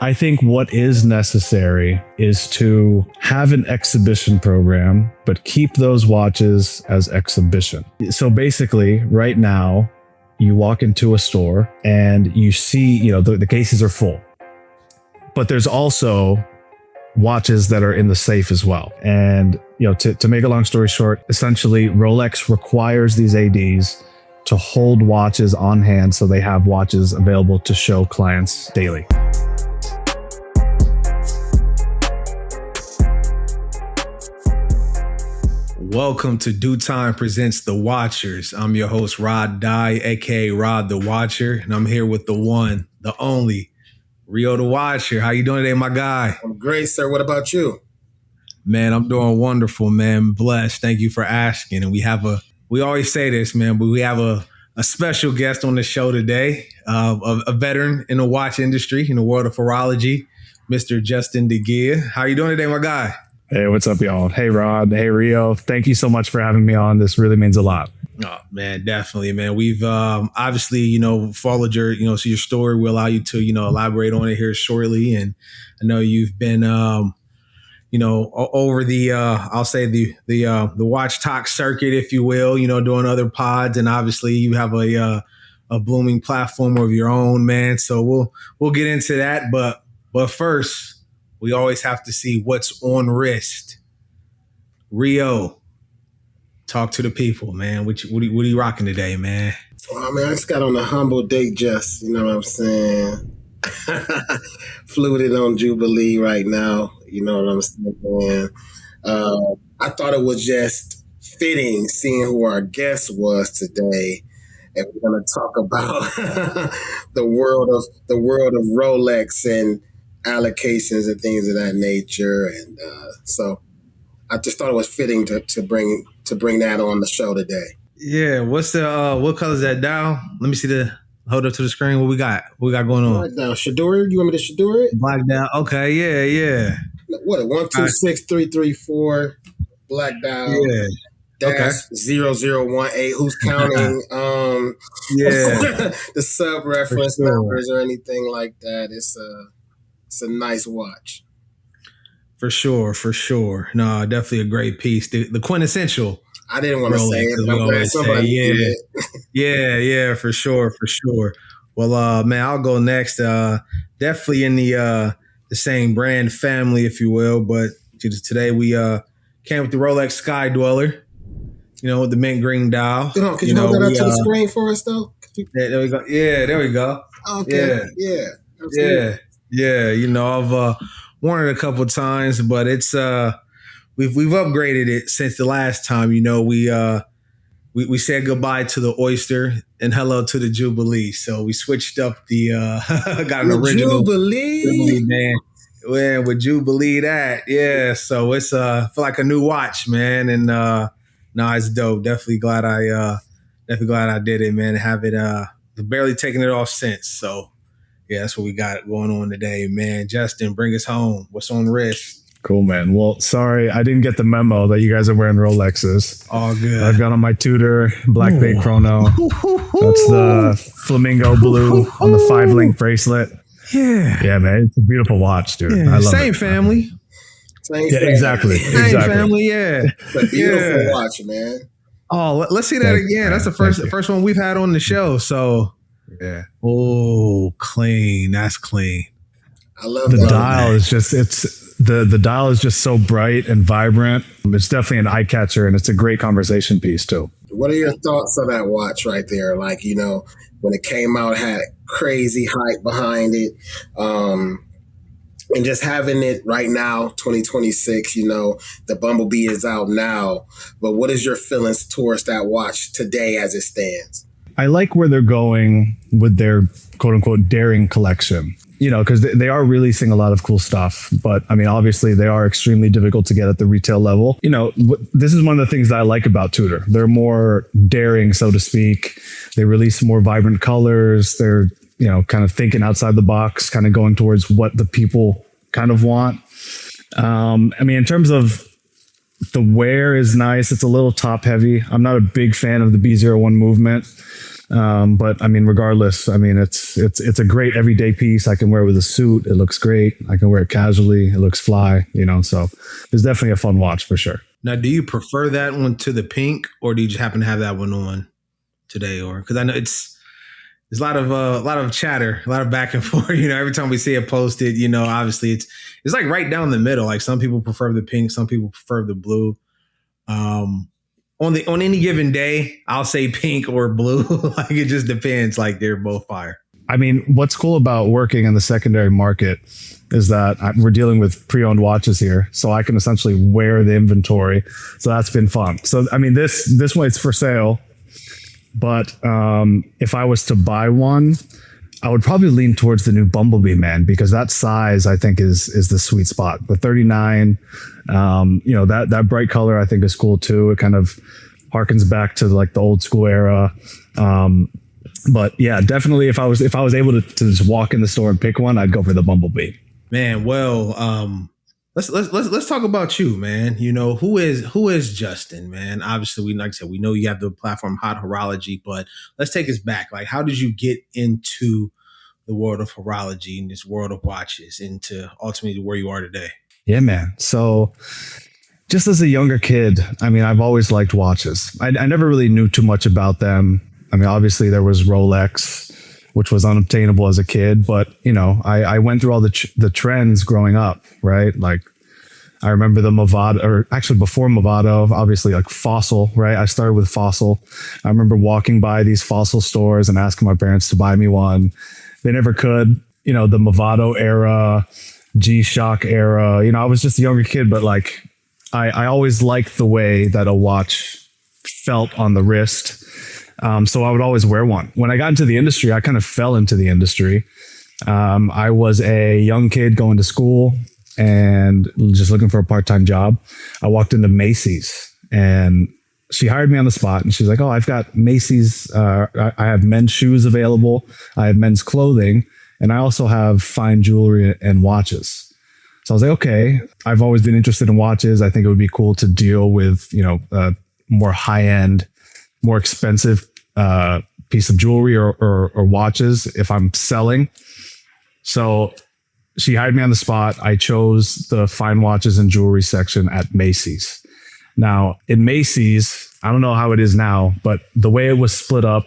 I think what is necessary is to have an exhibition program, but keep those watches as exhibition. So basically, right now, you walk into a store and you see, the cases are full. But there's also watches that are in the safe as well. And, to make a long story short, essentially Rolex requires these ADs to hold watches on hand so they have watches available to show clients daily. Welcome to Due Time Presents The Watchers. I'm your host, Rod Dye, aka Rod the Watcher, and I'm here with the one, the only, Rio the Watcher. How you doing today, my guy? I'm great, sir. What about you? Man, I'm doing wonderful, man. Blessed. Thank you for asking. And we always say this, man, but we have a special guest on the show today, a veteran in the watch industry, in the world of horology, Mr. Justin Guia. How you doing today, my guy? Hey, what's up, y'all? Hey, Rod. Hey, Rio. Thank you so much for having me on. This really means a lot. Oh, man, definitely, man. We've obviously, followed your story. We'll allow you to, elaborate on it here shortly. And I know you've been, over the, I'll say the watch talk circuit, if you will, doing other pods. And obviously you have a blooming platform of your own, man. So we'll get into that. But first, we always have to see what's on wrist. Rio, talk to the people, man. What are you rocking today, man? Oh, man, I just got on a humble date, just, you know what I'm saying? Fluted on Jubilee right now, you know what I'm saying? I thought it was just fitting seeing who our guest was today. And we're going to talk about the world of Rolex and allocations and things of that nature, and so I just thought it was fitting to bring that on the show today. Yeah, what's the what color is that dial? Let me see hold up to the screen. What we got going on? Black dial, Tudor. You want me to Tudor it? Black dial. Okay, yeah. What 126334 black dial. Yeah. Dash 0018. Who's counting? The sub reference numbers or anything like that. It's a nice watch. For sure. No, definitely a great piece. The quintessential. I didn't want to say it, but we always say, did. Yeah, for sure. Well, man, I'll go next. Definitely in the same brand family, if you will. But today we came with the Rolex Sky Dweller, with the mint green dial. Could you hold that up to the screen for us, though? Yeah, there we go. Yeah, there we go. Okay. Yeah. Absolutely. Yeah. I've worn it a couple of times, but it's we've upgraded it since the last time. We said goodbye to the Oyster and hello to the Jubilee. So we switched up the got an original Jubilee man. Yeah, with Jubilee that. Yeah. So it's feel like a new watch, man. And it's dope. Definitely glad I did it, man. Have it barely taking it off since. So yeah, that's what we got going on today, man. Justin, bring us home. What's on wrist? Cool, man. Well, sorry, I didn't get the memo that you guys are wearing Rolexes. All good. I've got on my Tudor Black Bay Chrono. That's the flamingo blue on the 5-link bracelet. Yeah, man. It's a beautiful watch, dude. Yeah. I love Same it. family. Exactly. Same family, yeah. It's a beautiful watch, man. Oh, let's see that again. That's the first one we've had on the show, so... Yeah. Oh, clean. That's clean. I love the that. dial is just the dial is just so bright and vibrant. It's definitely an eye catcher, and it's a great conversation piece too. What are your thoughts on that watch right there? Like, when it came out, it had crazy hype behind it. And just having it right now, 2026, the Bumblebee is out now. But what is your feelings towards that watch today as it stands? I like where they're going with their quote unquote daring collection, because they are releasing a lot of cool stuff. But I mean, obviously they are extremely difficult to get at the retail level. This is one of the things that I like about Tudor. They're more daring, so to speak. They release more vibrant colors. They're, kind of thinking outside the box, kind of going towards what the people kind of want. In terms of the wear is nice. It's a little top heavy. I'm not a big fan of the B01 movement. But I mean, regardless, I mean, it's a great everyday piece. I can wear it with a suit. It looks great. I can wear it casually. It looks fly, so it's definitely a fun watch for sure. Now, do you prefer that one to the pink, or do you just happen to have that one on today? Or because I know there's a lot of chatter, a lot of back and forth. Every time we see it posted, obviously it's like right down the middle. Like some people prefer the pink, some people prefer the blue. On any given day, I'll say pink or blue. Like it just depends. Like they're both fire. I mean, what's cool about working in the secondary market is that we're dealing with pre-owned watches here, so I can essentially wear the inventory. So that's been fun. So I mean, this one is for sale, but if I was to buy one, I would probably lean towards the new Bumblebee, man, because that size I think is the sweet spot. The 39, that bright color I think is cool too. It kind of harkens back to like the old school era. But yeah, definitely if I was able to just walk in the store and pick one, I'd go for the Bumblebee. Man, well, let's talk about you, man. Who is Justin, man? Obviously, like I said, we know you have the platform Hot Horology, but let's take us back. Like, how did you get into the world of horology and this world of watches, into ultimately where you are today? Yeah, man. So just as a younger kid, I mean, I've always liked watches. I never really knew too much about them. I mean, obviously there was Rolex, which was unobtainable as a kid, but I went through all the trends growing up, right? Like I remember the Movado, or actually before Movado, obviously like Fossil, right? I started with Fossil. I remember walking by these Fossil stores and asking my parents to buy me one. They never could. The Movado era, G-Shock era. I was just a younger kid, but like I always liked the way that a watch felt on the wrist. So I would always wear one. When I got into the industry, I kind of fell into the industry. I was a young kid going to school and just looking for a part-time job. I walked into Macy's and she hired me on the spot, and she's like, "Oh, I've got Macy's. I have men's shoes available. I have men's clothing, and I also have fine jewelry and watches." So I was like, "Okay." I've always been interested in watches. I think it would be cool to deal with, more high-end, more expensive piece of jewelry or watches if I'm selling. So she hired me on the spot. I chose the fine watches and jewelry section at Macy's. Now, in Macy's, I don't know how it is now, but the way it was split up,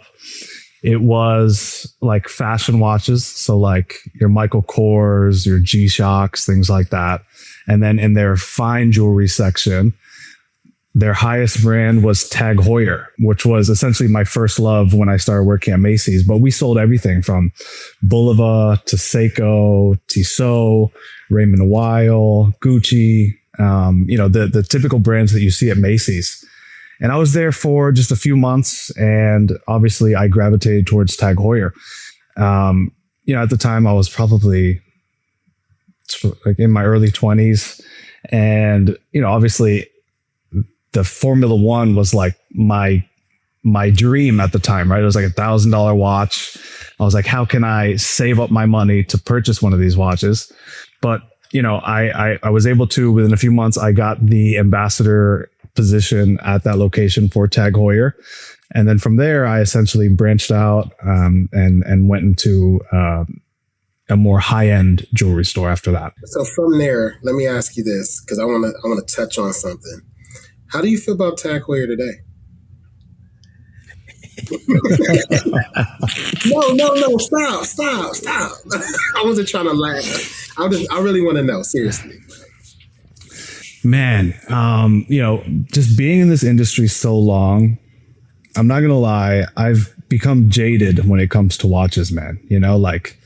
it was like fashion watches. So like your Michael Kors, your G-Shocks, things like that. And then in their fine jewelry section, their highest brand was TAG Heuer, which was essentially my first love when I started working at Macy's. But we sold everything from Bulova to Seiko, Tissot, Raymond Weil, Gucci, the typical brands that you see at Macy's. And I was there for just a few months, and obviously I gravitated towards TAG Heuer. At the time I was probably like in my early 20s, and obviously the Formula One was like my dream at the time, right? It was like $1,000 watch. I was like, how can I save up my money to purchase one of these watches? But I was able to, within a few months, I got the ambassador position at that location for TAG Heuer. And then from there, I essentially branched out and went into a more high-end jewelry store after that. So from there, let me ask you this, because I want to touch on something. How do you feel about TAG Heuer today? No, stop. I wasn't trying to laugh. I really want to know, seriously. Man, just being in this industry so long, I'm not gonna lie, I've become jaded when it comes to watches, man. Like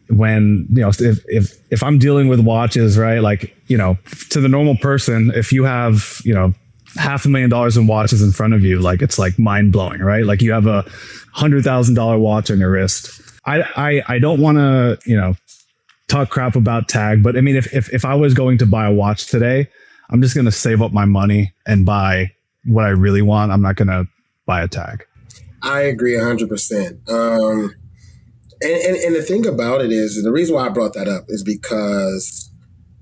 when, if I'm dealing with watches, right? Like, to the normal person, if you have, $500,000 in watches in front of you, like it's like mind blowing, right? Like you have a $100,000 watch on your wrist. I don't want to, talk crap about TAG, but I mean, if I was going to buy a watch today, I'm just going to save up my money and buy what I really want. I'm not going to buy a TAG. I agree 100%. And the thing about it is, the reason why I brought that up is because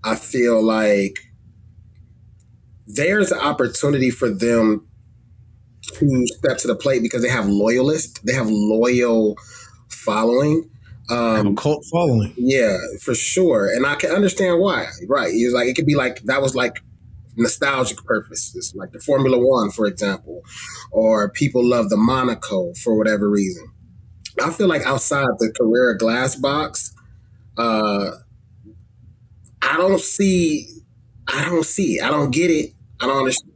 I feel like there's an opportunity for them to step to the plate because they have loyalists, they have loyal following. Have a cult following. Yeah, for sure. And I can understand why. Right. It's like, it could be like, that was like nostalgic purposes, like the Formula One, for example, or people love the Monaco for whatever reason. I feel like outside the Carrera glass box, I don't see, I don't see, I don't get it. I don't understand.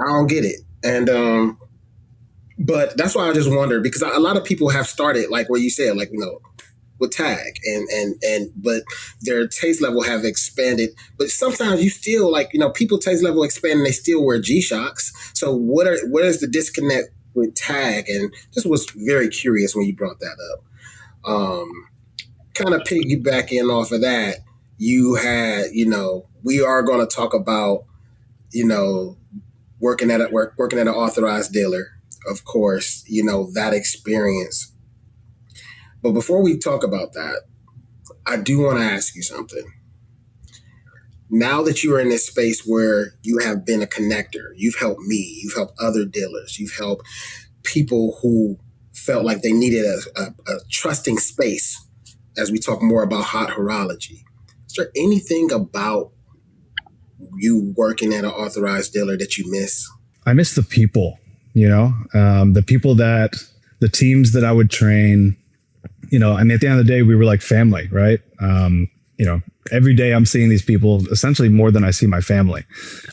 I don't get it. And, but that's why I just wonder, because a lot of people have started, like where you said, like, with TAG but their taste level have expanded. But sometimes you still, like, people taste level expand and they still wear G-Shocks. So what is the disconnect with TAG? And just was very curious when you brought that up. Kind of piggybacking off of that, you had, we are going to talk about, working at an authorized dealer, of course, that experience. But before we talk about that, I do want to ask you something. Now that you are in this space where you have been a connector, you've helped me, you've helped other dealers, you've helped people who felt like they needed a trusting space as we talk more about Hot Horology. Is there anything about you working at an authorized dealer that you miss? I miss the people, the people the teams that I would train. I mean, at the end of the day, we were like family, right? Every day I'm seeing these people essentially more than I see my family.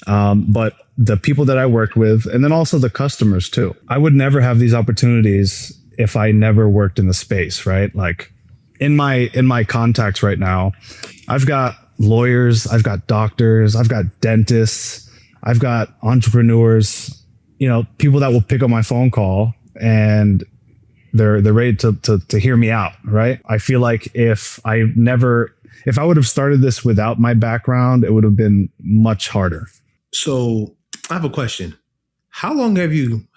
But the people that I worked with, and then also the customers too. I would never have these opportunities if I never worked in the space, right? Like in my contacts right now, I've got lawyers, I've got doctors, I've got dentists, I've got entrepreneurs, people that will pick up my phone call and they're ready to hear me out, right? I feel like if I would have started this without my background, it would have been much harder. So I have a question. How long have you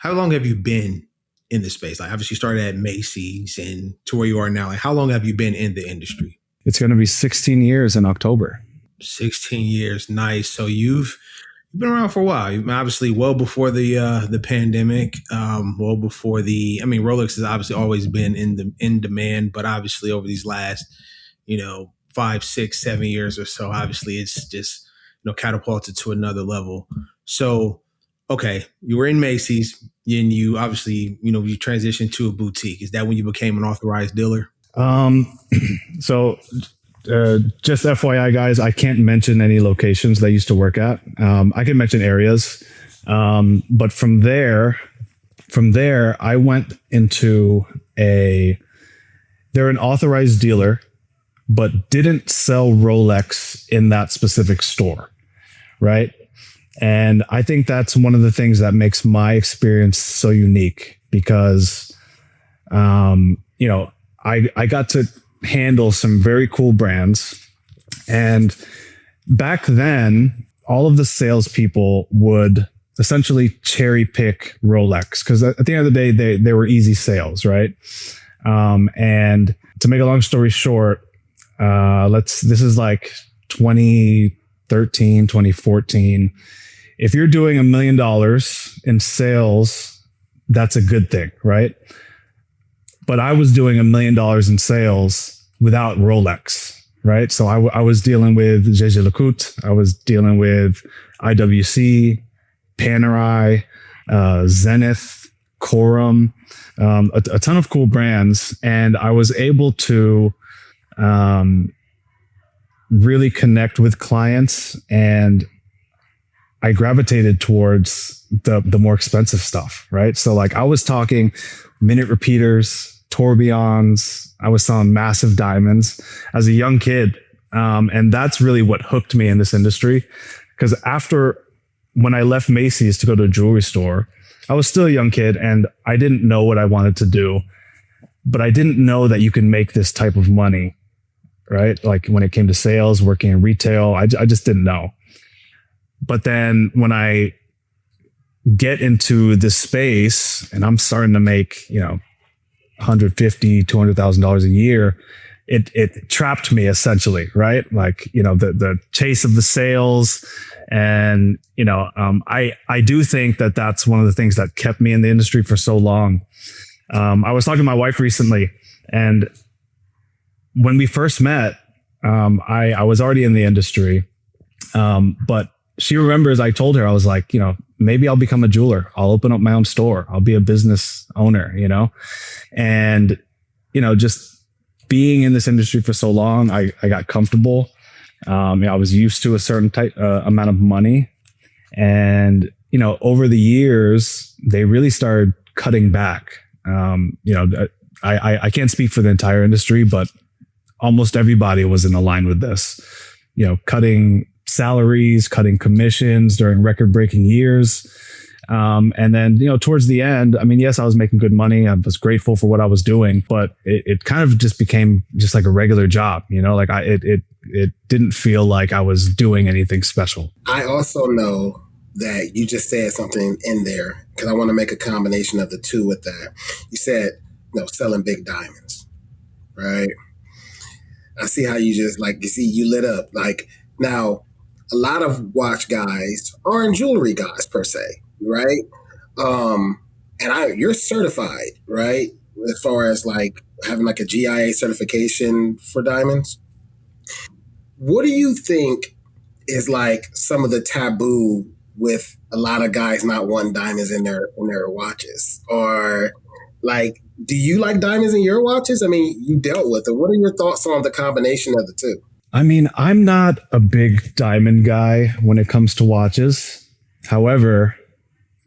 been in this space? Like, obviously you started at Macy's and to where you are now. Like, how long have you been in the industry? It's going to be 16 years in October. 16 years. Nice. So you've been around for a while. Obviously, well before the pandemic, well before Rolex has obviously always been in demand, but obviously over these last, 5, 6, 7 years or so, obviously it's just, catapulted to another level. So, okay, you were in Macy's and you obviously, you transitioned to a boutique. Is that when you became an authorized dealer? So just FYI, guys, I can't mention any locations that I used to work at. I can mention areas. But from there, I went into they're an authorized dealer, but didn't sell Rolex in that specific store. Right. And I think that's one of the things that makes my experience so unique because, I got to handle some very cool brands. And back then, all of the salespeople would essentially cherry pick Rolex because at the end of the day, they were easy sales, right? And to make a long story short, this is like 2013, 2014. If you're doing $1 million in sales, that's a good thing, right? But I was doing $1 million in sales without Rolex, right? So I was dealing with Jaeger-LeCoultre, I was dealing with IWC, Panerai, Zenith, Corum, a ton of cool brands, and I was able to really connect with clients, and I gravitated towards the more expensive stuff, right? So like I was talking minute repeaters, tourbillons. I was selling massive diamonds as a young kid. And that's really what hooked me in this industry. Because when I left Macy's to go to a jewelry store, I was still a young kid and I didn't know what I wanted to do, but I didn't know that you can make this type of money, right? Like when it came to sales, working in retail, I just didn't know. But then when I get into this space and I'm starting to make, $150,000, $200,000 a year, it trapped me essentially, right? Like, the chase of the sales. And, I do think that that's one of the things that kept me in the industry for so long. I was talking to my wife recently, and when we first met, I was already in the industry. But she remembers I told her, I was like, maybe I'll become a jeweler. I'll open up my own store. I'll be a business owner, and, just being in this industry for so long, I got comfortable. I was used to a certain amount of money, and, over the years, they really started cutting back. I can't speak for the entire industry, but almost everybody was in line with this, cutting salaries, cutting commissions during record-breaking years. And then, towards the end, yes, I was making good money. I was grateful for what I was doing, but it kind of just became just like a regular job, like it didn't feel like I was doing anything special. I also know that you just said something in there, because I want to make a combination of the two with that. You said, selling big diamonds, right? I see how you just you lit up. Like, now, a lot of watch guys aren't jewelry guys per se, right? And you're certified, right? As far as having a GIA certification for diamonds. What do you think is some of the taboo with a lot of guys not wanting diamonds in their watches? Or do you like diamonds in your watches? You dealt with it. What are your thoughts on the combination of the two? I'm not a big diamond guy when it comes to watches. However,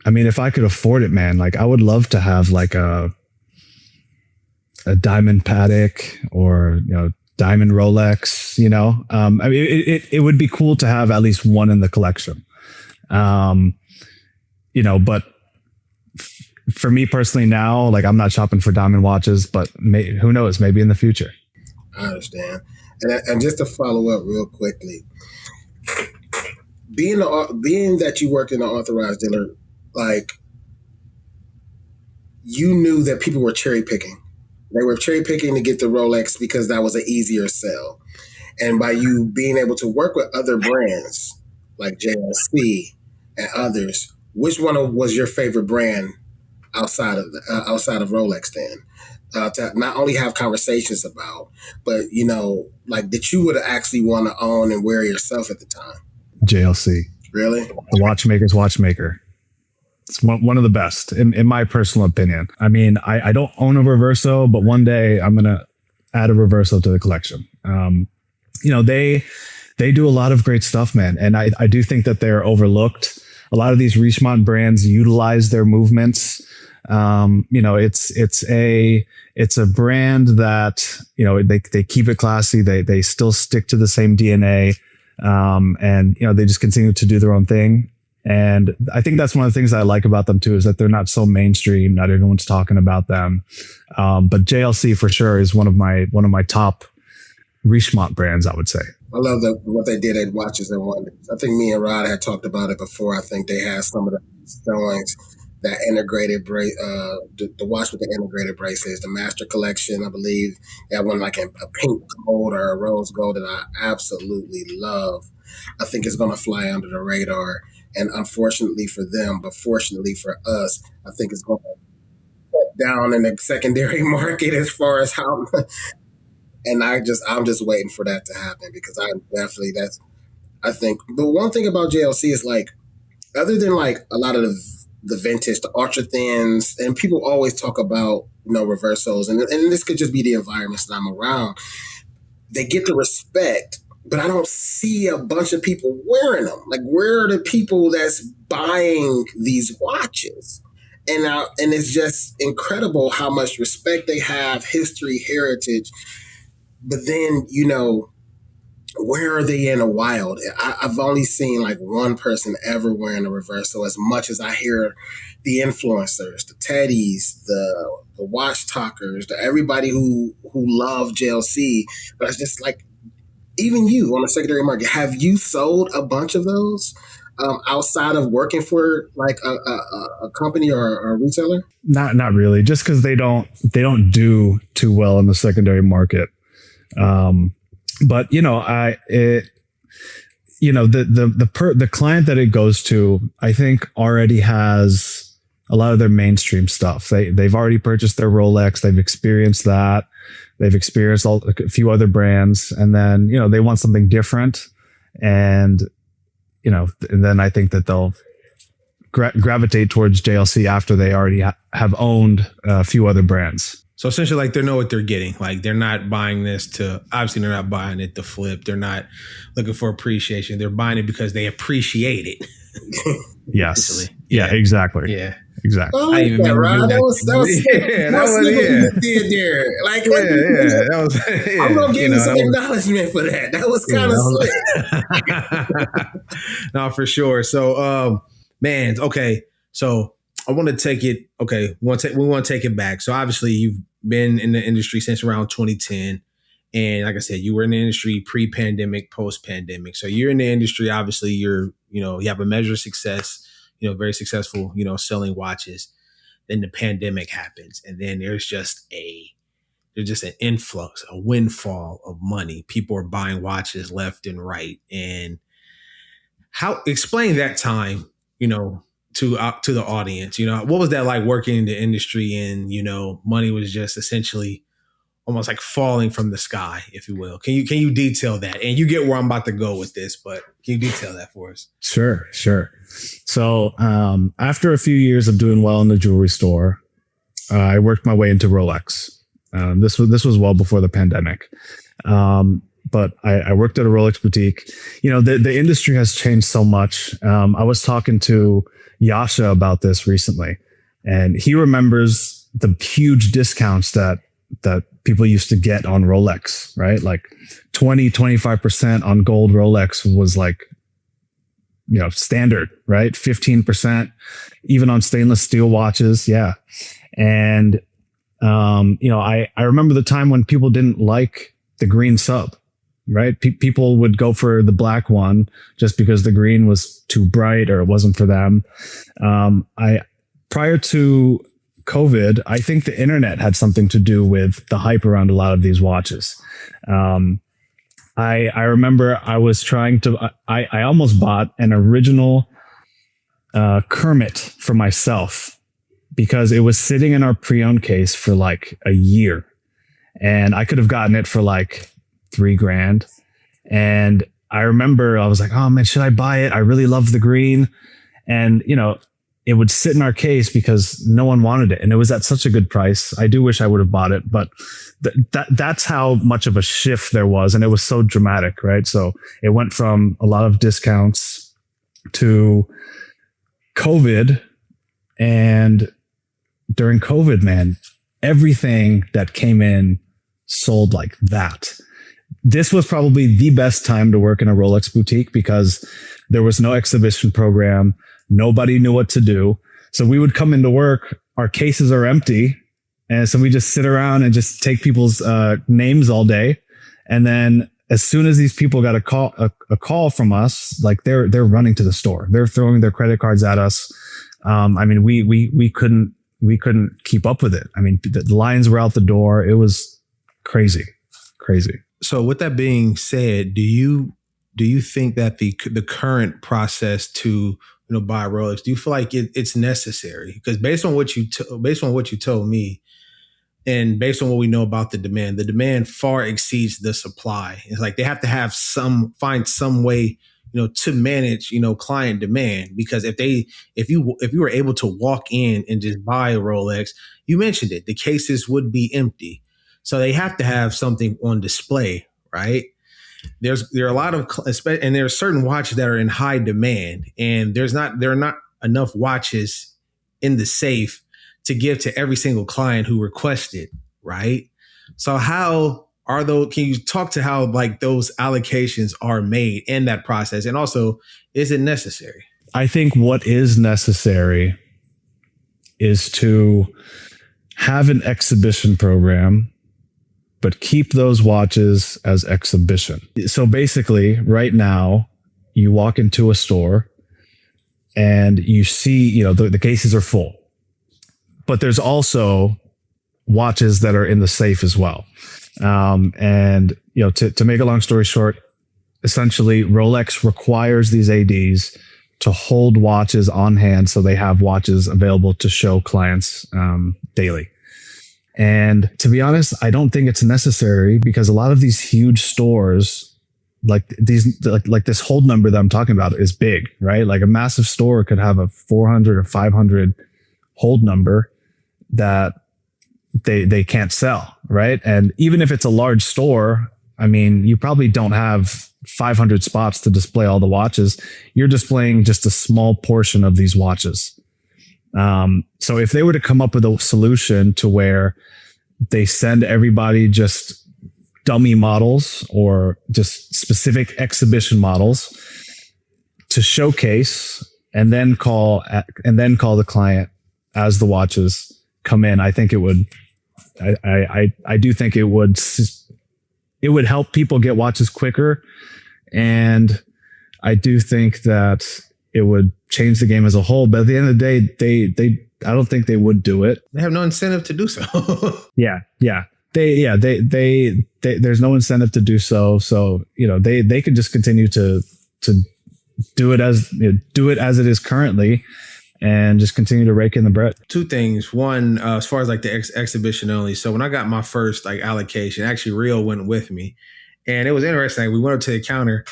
if I could afford it, man, I would love to have a diamond Patek or, diamond Rolex, it would be cool to have at least one in the collection. But for me personally now, I'm not shopping for diamond watches, but who knows, maybe in the future. I understand. And just to follow up real quickly, being that you worked in an authorized dealer, you knew that people were cherry picking. They were cherry picking to get the Rolex because that was an easier sell. And by you being able to work with other brands like JLC and others, which one was your favorite brand outside of Rolex then? To not only have conversations about, but that you would actually want to own and wear yourself at the time? JLC. Really? The watchmaker's watchmaker. It's one of the best in my personal opinion. I don't own a Reverso, but one day I'm going to add a Reverso to the collection. They do a lot of great stuff, man. And I do think that they're overlooked. A lot of these Richemont brands utilize their movements. It's a brand that, they keep it classy. They still stick to the same DNA. And they just continue to do their own thing. And I think that's one of the things I like about them too, is that they're not so mainstream. Not everyone's talking about them. But JLC for sure is one of my top Richemont brands, I would say. I love what they did at Watches and Wonders. I think me and Rod had talked about it before. I think they had some of the showings that integrated the watch with the integrated bracelets, the Master Collection. I believe they had one a pink gold or a rose gold that I absolutely love. I think it's going to fly under the radar. And unfortunately for them, but fortunately for us, I think it's going to cut down in the secondary market as far as how. And I'm just waiting for that to happen, because I think the one thing about JLC is other than a lot of the vintage, the ultra thins, and people always talk about Reversos, and this could just be the environments that I'm around. They get the respect, but I don't see a bunch of people wearing them. Where are the people that's buying these watches? And it's just incredible how much respect they have, history, heritage. But then, where are they in the wild? I've only seen one person ever wearing a Reverso, as much as I hear the influencers, the Teddies, the watch talkers, everybody who love JLC. But it's just even you on the secondary market, have you sold a bunch of those outside of working for a company or a retailer? Not really, just because they don't do too well in the secondary market. But the client that it goes to, I think already has a lot of their mainstream stuff. They've already purchased their Rolex. They've experienced that. They've experienced a few other brands, and then, they want something different. And, and then I think that they'll gravitate towards JLC after they already have owned a few other brands. So essentially, like, they know what they're getting. Like, they're not buying this obviously they're not buying it to flip. They're not looking for appreciation. They're buying it because they appreciate it. Yes. Yeah, exactly. Yeah. Exactly. I like that, Rod. That was what you did there. Like, that was. Yeah, I'm gonna give you some acknowledgement for that. That was kind of slick. No, for sure. So, man, okay. So I want to take it. Okay, we want to take it back. So obviously, you've been in the industry since around 2010, and like I said, you were in the industry pre-pandemic, post-pandemic. So you're in the industry. Obviously, you have a measure of success. Very successful, selling watches. Then the pandemic happens, and then there's just an influx, a windfall of money. People are buying watches left and right. And explain that time, to the audience. What was that like working in the industry, and money was just essentially almost like falling from the sky, if you will. Can you detail that? And you get where I'm about to go with this, but can you detail that for us? Sure. So after a few years of doing well in the jewelry store, I worked my way into Rolex. This was well before the pandemic. But I worked at a Rolex boutique. The industry has changed so much. I was talking to Yasha about this recently, and he remembers the huge discounts that people used to get on Rolex, right? Like 25% on gold Rolex was like, standard, right? 15%, even on stainless steel watches. Yeah. And, I remember the time when people didn't like the green sub, right? People would go for the black one just because the green was too bright or it wasn't for them. Prior to COVID, I think the internet had something to do with the hype around a lot of these watches. I remember I was I almost bought an original Kermit for myself because it was sitting in our pre-owned case for like a year, and I could have gotten it for like $3,000. And I remember I was like, oh man, should I buy it? I really love the green. And, it would sit in our case because no one wanted it. And it was at such a good price. I do wish I would have bought it, but that's how much of a shift there was. And it was so dramatic, right? So it went from a lot of discounts to COVID. And during COVID, man, everything that came in sold like that. This was probably the best time to work in a Rolex boutique because there was no exhibition program. Nobody knew what to do. So we would come into work, our cases are empty. And so we just sit around and just take people's names all day. And then as soon as these people got a call from us, like they're running to the store. They're throwing their credit cards at us. We couldn't keep up with it. I mean, the lines were out the door. It was crazy. So with that being said, do you think that the current process to buy a Rolex, do you feel like it's necessary? Because based on what you told me, and based on what we know about the demand far exceeds the supply. It's like they have to find some way, to manage, client demand. Because if you were able to walk in and just buy a Rolex, you mentioned it, the cases would be empty. So they have to have something on display, right? There are a lot of, and there are certain watches that are in high demand, and there are not enough watches in the safe to give to every single client who requested, right? So can you talk to how like those allocations are made in that process? And also, is it necessary? I think what is necessary is to have an exhibition program, but keep those watches as exhibition. So basically, right now, you walk into a store and you see, the cases are full, but there's also watches that are in the safe as well. And to make a long story short, essentially Rolex requires these ADs to hold watches on hand, so they have watches available to show clients daily. And to be honest, I don't think it's necessary, because a lot of these huge stores, like this hold number that I'm talking about, is big, right? Like a massive store could have a 400 or 500 hold number that they can't sell, right? And even if it's a large store, I mean, you probably don't have 500 spots to display all the watches. You're displaying just a small portion of these watches. So if they were to come up with a solution to where they send everybody just dummy models or just specific exhibition models to showcase, and then call the client as the watches come in, I think it would. I do think it would help people get watches quicker, and I do think that it would change the game as a whole. But at the end of the day, I don't think they would do it. They have no incentive to do so. Yeah. There's no incentive to do so. So, they could just continue to do it as it is currently, and just continue to rake in the bread. Two things. One, as far as like the exhibition only. So when I got my first like allocation, actually Rio went with me, and it was interesting. We went up to the counter,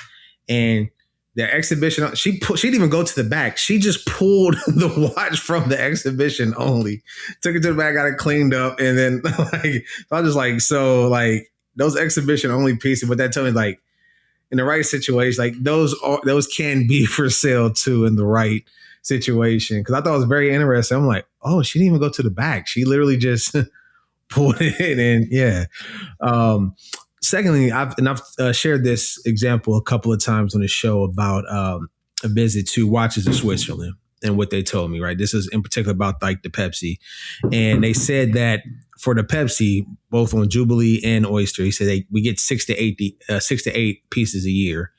and the exhibition, she didn't even go to the back. She just pulled the watch from the exhibition only, took it to the back, got it cleaned up. And then I was just like, so like those exhibition only pieces, but that told me like in the right situation, like those can be for sale too in the right situation. Cause I thought it was very interesting. I'm like, oh, she didn't even go to the back. She literally just pulled it in. And yeah. Secondly, I've shared this example a couple of times on the show about a visit to Watches of Switzerland and what they told me, right? This is in particular about like the Pepsi. And they said that for the Pepsi, both on Jubilee and Oyster, he said we get 6 to 8 pieces a year.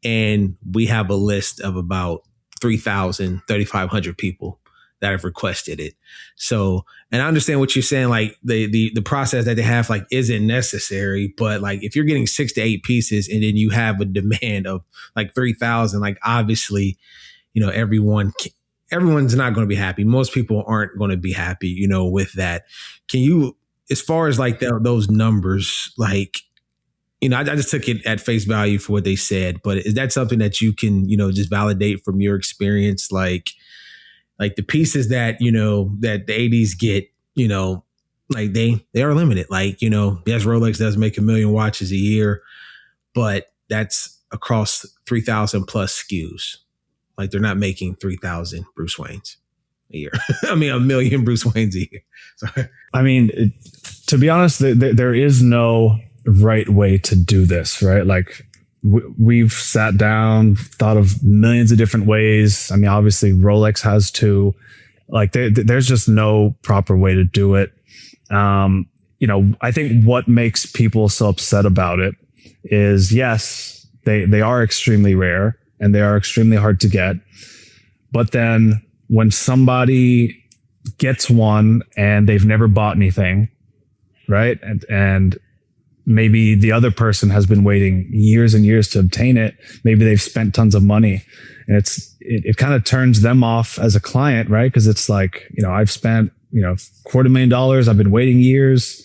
And we have a list of about 3,500 people that have requested it. So, and I understand what you're saying, like the process that they have like isn't necessary, but like if you're getting 6 to 8 pieces and then you have a demand of like 3,000, like obviously, everyone's not going to be happy. Most people aren't going to be happy, with that. Can you, as far as like those numbers, like, I just took it at face value for what they said, but is that something that you can, just validate from your experience? Like the pieces that, that the ADs get, like they are limited. Like, yes, Rolex does make 1 million watches a year, but that's across 3,000 plus SKUs. Like they're not making 3,000 Bruce Waynes a year. I mean, 1 million Bruce Waynes a year. Sorry. I mean, to be honest, there is no right way to do this, right? Like we've sat down, thought of millions of different ways. I mean, obviously Rolex has too. Like there's just no proper way to do it. I think what makes people so upset about it is, yes, they are extremely rare and they are extremely hard to get. But then when somebody gets one and they've never bought anything, right? And maybe the other person has been waiting years and years to obtain it. Maybe they've spent tons of money, and it kind of turns them off as a client, right? Because it's like, I've spent, $250,000. I've been waiting years.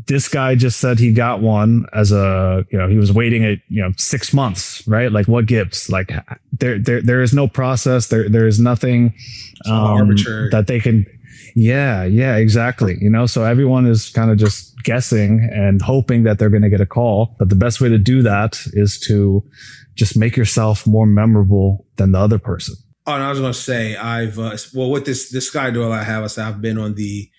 This guy just said he got one as he was waiting 6 months, right? Like what gives? Like there is no process. There is nothing arbitrary that they can. Yeah, exactly. So everyone is kind of just guessing and hoping that they're going to get a call. But the best way to do that is to just make yourself more memorable than the other person. Oh, and I was going to say, with this Sky Duel I have, I've been on the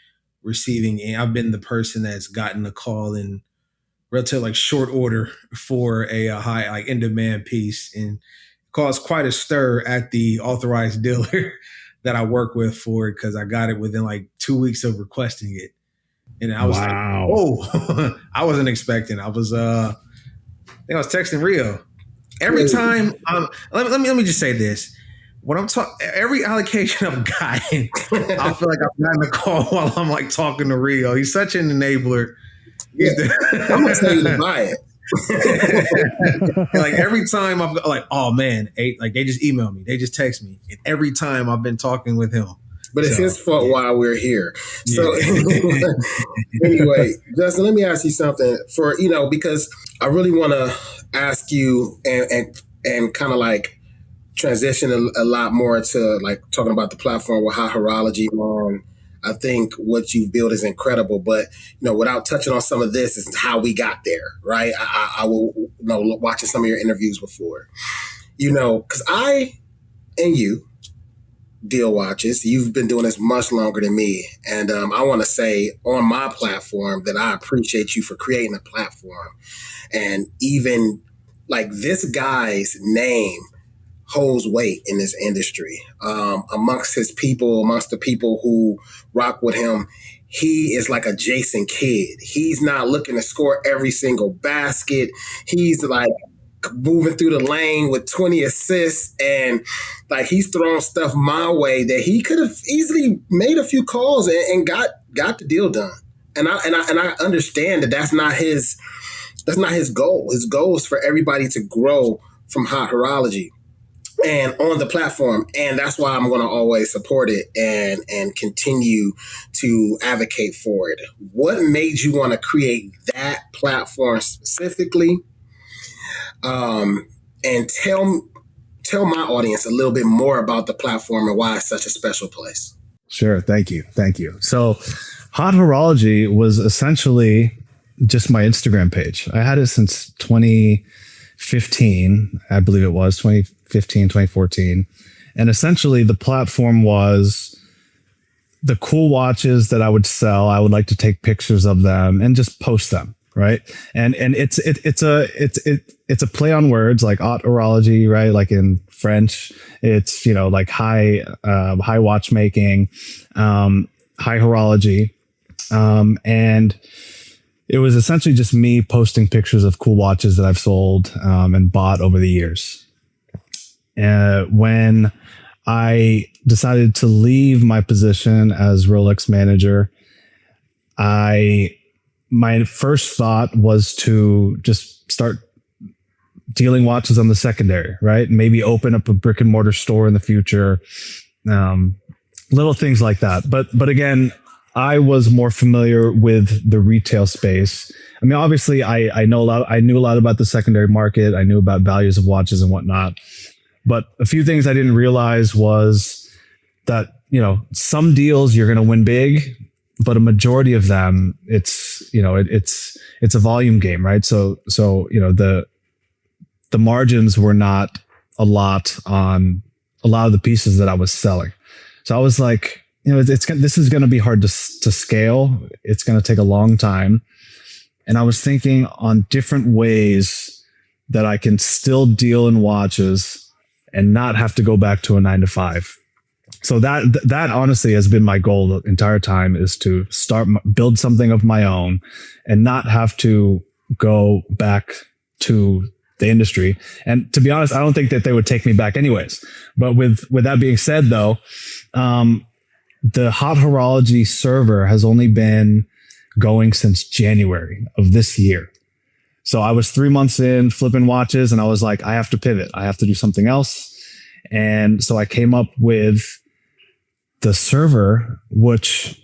receiving end. I've been the person that's gotten a call in relatively like short order for a high, like in demand piece, and caused quite a stir at the authorized dealer that I work with for it, because I got it within like 2 weeks of requesting it. And I was like, oh, I wasn't expecting. I think I was texting Rio. Every time, let me just say this. When I'm talking, every allocation I've gotten, I feel like I've gotten a call while I'm like talking to Rio. He's such an enabler. Yeah, He's the I'm gonna tell you to buy it. like every time I'm like, oh man, like they just email me, they just text me, and every time I've been talking with him. But it's his fault while we're here. So Yeah. anyway, Justin, let me ask you something because I really want to ask you and kind of like transition a lot more to like talking about the platform with Hot Horology. I think what you've built is incredible, but without touching on some of this, is how we got there, right? I will, watching some of your interviews before, because I and you deal watches. You've been doing this much longer than me, and I want to say on my platform that I appreciate you for creating a platform, and even like this guy's name holds weight in this industry. Amongst his people, amongst the people who rock with him, he is like a Jason Kidd. He's not looking to score every single basket. He's like moving through the lane with 20 assists, and like he's throwing stuff my way that he could have easily made a few calls and got the deal done. And I understand that that's not his goal. His goal is for everybody to grow from Hot Horology and on the platform. And that's why I'm going to always support it and continue to advocate for it. What made you want to create that platform specifically? And tell my audience a little bit more about the platform and why it's such a special place. Sure. Thank you. So Hot Horology was essentially just my Instagram page. I had it since 2015, I believe it was 2015, 2014. And essentially the platform was the cool watches that I would sell. I would like to take pictures of them and just post them. Right. And it's a play on words, like haute horology, right? Like in French, it's, like high watchmaking, high horology. And it was essentially just me posting pictures of cool watches that I've sold, and bought over the years. When I decided to leave my position as Rolex manager, my first thought was to just start dealing watches on the secondary, right? Maybe open up a brick and mortar store in the future, little things like that. But again, I was more familiar with the retail space. I mean, obviously, I knew a lot about the secondary market. I knew about values of watches and whatnot. But a few things I didn't realize was that, some deals you're going to win big, but a majority of them, it's a volume game, right? So the margins were not a lot on a lot of the pieces that I was selling. So I was like, this is going to be hard to scale. It's going to take a long time. And I was thinking on different ways that I can still deal in watches and not have to go back to a 9-to-5. So that honestly has been my goal the entire time, is to build something of my own and not have to go back to the industry. And to be honest, I don't think that they would take me back anyways. But with that being said, though, the Hot Horology server has only been going since January of this year. So I was 3 months in flipping watches, and I was like, I have to pivot. I have to do something else. And so I came up with the server, which,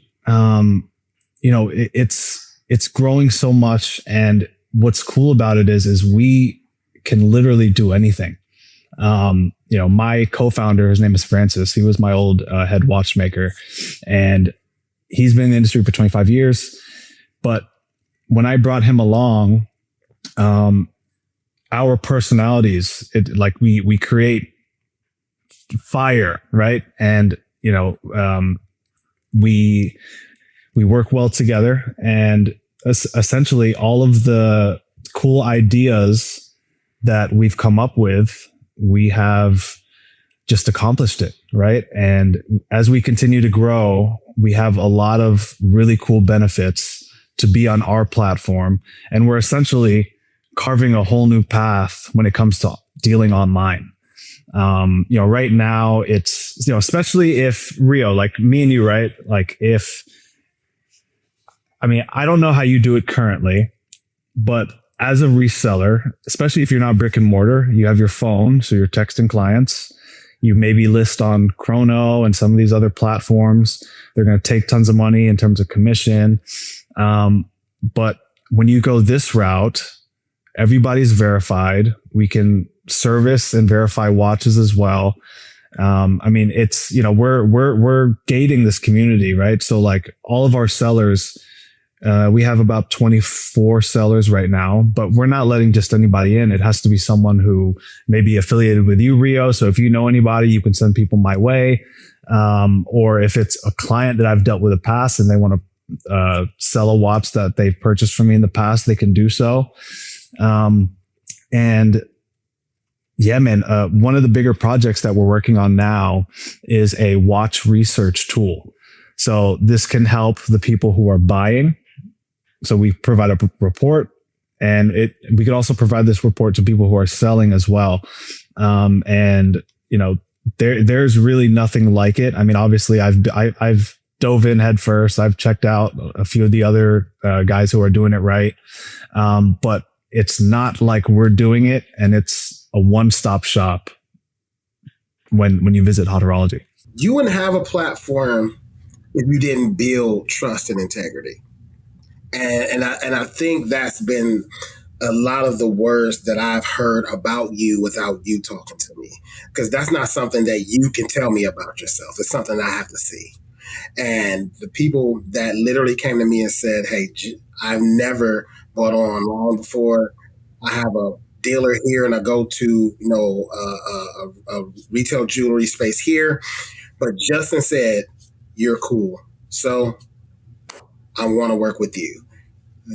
it's growing so much. And what's cool about it is we can literally do anything. My co-founder, his name is Francis. He was my old head watchmaker, and he's been in the industry for 25 years. But when I brought him along, our personalities, we create fire, right? And we work well together, and essentially all of the cool ideas that we've come up with, we have just accomplished it, right? And as we continue to grow, we have a lot of really cool benefits to be on our platform, and we're essentially carving a whole new path when it comes to dealing online. Right now it's, especially if Rio, like me and you, right? Like if I mean, I don't know how you do it currently, but as a reseller, especially if you're not brick and mortar, you have your phone, so you're texting clients. You maybe list on Chrono and some of these other platforms. They're going to take tons of money in terms of commission. But when you go this route, everybody's verified. We can service and verify watches as well. I mean, it's, you know, we're gating this community, right? So like all of our sellers, we have about 24 sellers right now, but we're not letting just anybody in. It has to be someone who may be affiliated with you, Rio. So if you know anybody, you can send people my way. Or if it's a client that I've dealt with in the past and they want to sell a watch that they've purchased from me in the past, they can do so. And yeah, man, one of the bigger projects that we're working on now is a watch research tool. So this can help the people who are buying. So we provide a report, and we could also provide this report to people who are selling as well. And you know, there's really nothing like it. I mean, obviously I've dove in head first. I've checked out a few of the other guys who are doing it right. But it's not like we're doing it, and it's a one-stop shop when you visit Hot Horology. You wouldn't have a platform if you didn't build trust and integrity. And I think that's been a lot of the words that I've heard about you without you talking to me, because that's not something that you can tell me about yourself. It's something I have to see. And the people that literally came to me and said, hey, I've never bought on long before. I have a dealer here and I go to, you know, a retail jewelry space here. But Justin said, you're cool. So I want to work with you.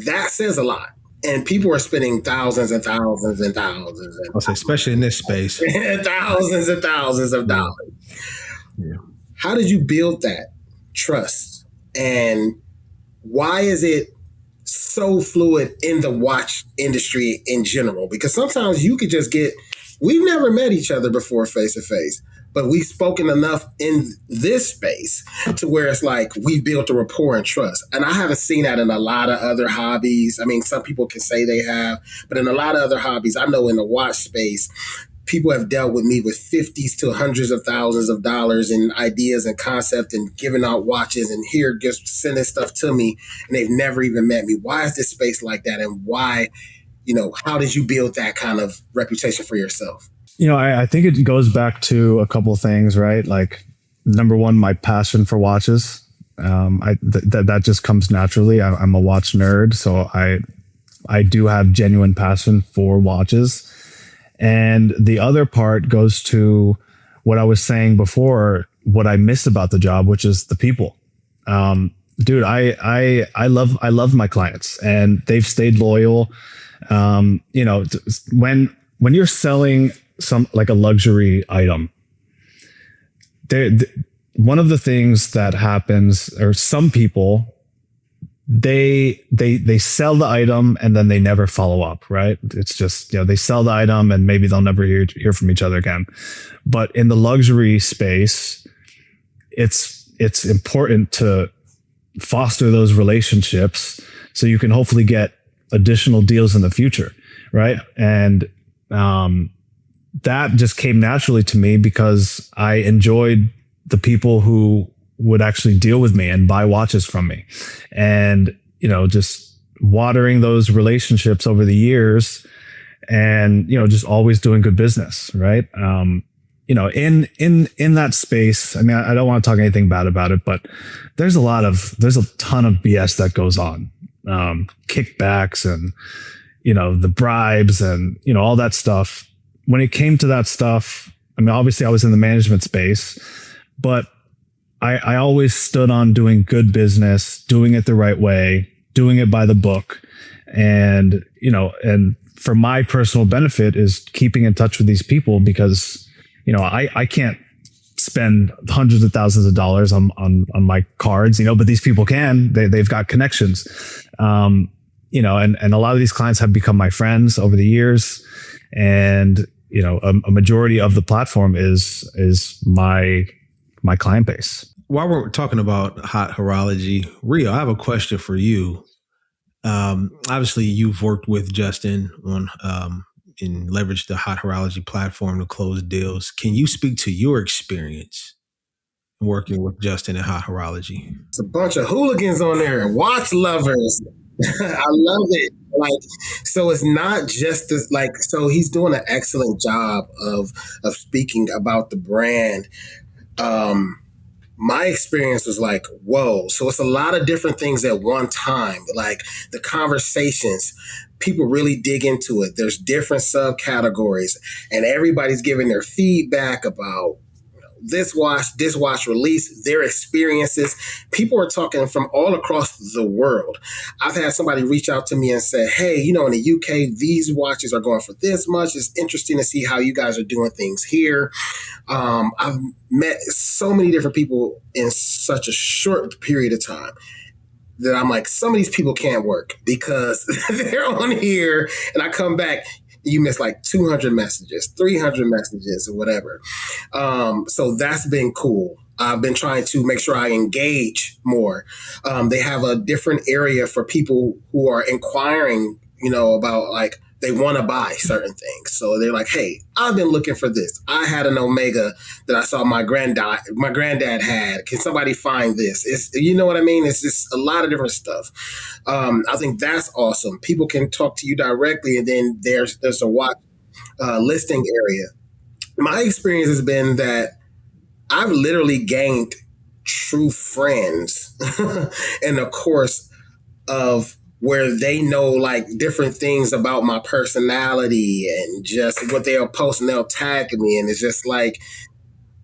That says a lot. And people are spending thousands and thousands and thousands. I'll say, especially in this space. Thousands and thousands of dollars. Yeah. How did you build that trust? And why is it so fluid in the watch industry in general? Because sometimes you could just we've never met each other before face to face, but we've spoken enough in this space to where it's like we've built a rapport and trust. And I haven't seen that in a lot of other hobbies. I mean, some people can say they have, but in a lot of other hobbies, I know in the watch space, people have dealt with me with 50s to hundreds of thousands of dollars in ideas and concept and giving out watches and here just sending stuff to me, and they've never even met me. Why is this space like that? And why, you know, how did you build that kind of reputation for yourself? You know, I think it goes back to a couple of things, right? Like, number one, my passion for watches. That just comes naturally. I'm a watch nerd, so I do have genuine passion for watches. And the other part goes to what I was saying before, what I miss about the job, which is the people. Dude, I love my clients, and they've stayed loyal. You know, when you're selling like a luxury item, one of the things that happens, or some people, they sell the item and then they never follow up, right? It's just, you know, they sell the item and maybe they'll never hear from each other again. But in the luxury space, it's important to foster those relationships so you can hopefully get additional deals in the future, right? And that just came naturally to me because I enjoyed the people who would actually deal with me and buy watches from me. And, you know, just watering those relationships over the years and, you know, just always doing good business, right? You know, in that space, I mean, I don't want to talk anything bad about it, but there's a ton of BS that goes on. Kickbacks and, you know, the bribes and, you know, all that stuff. When it came to that stuff, I mean, obviously I was in the management space, but I always stood on doing good business, doing it the right way, doing it by the book. And, you know, and for my personal benefit is keeping in touch with these people because, you know, I can't spend hundreds of thousands of dollars on my cards, you know, but these people can. They've got connections. You know, and a lot of these clients have become my friends over the years. And, you know, a majority of the platform is my client base. while we're talking about Hot Horology, Rio, I have a question for you. Obviously, you've worked with Justin on and leveraged the Hot Horology platform to close deals. Can you speak to your experience working with Justin at Hot Horology? It's a bunch of hooligans on there, watch lovers. I love it. Like, so it's not just this, like, so he's doing an excellent job of speaking about the brand. My experience was like, whoa. So it's a lot of different things at one time. Like the conversations, people really dig into it. There's different subcategories, and everybody's giving their feedback about this watch release, their experiences. People are talking from all across the world. I've had somebody reach out to me and say, hey, in the UK, these watches are going for this much. It's interesting to see how you guys are doing things here. I've met so many different people in such a short period of time that I'm like, some of these people can't work because they're on here and I come back, you miss like 200 messages, 300 messages or whatever. So that's been cool. I've been trying to make sure I engage more. They have a different area for people who are inquiring, about like, they want to buy certain things. So they're like, hey, I've been looking for this. I had an Omega that I saw my granddad had. Can somebody find this? It's, you know what I mean? It's just a lot of different stuff. I think that's awesome. People can talk to you directly, and then there's a watch listing area. My experience has been that I've literally gained true friends in the course of where they know like different things about my personality and just what they'll post and they'll tag me. And it's just like,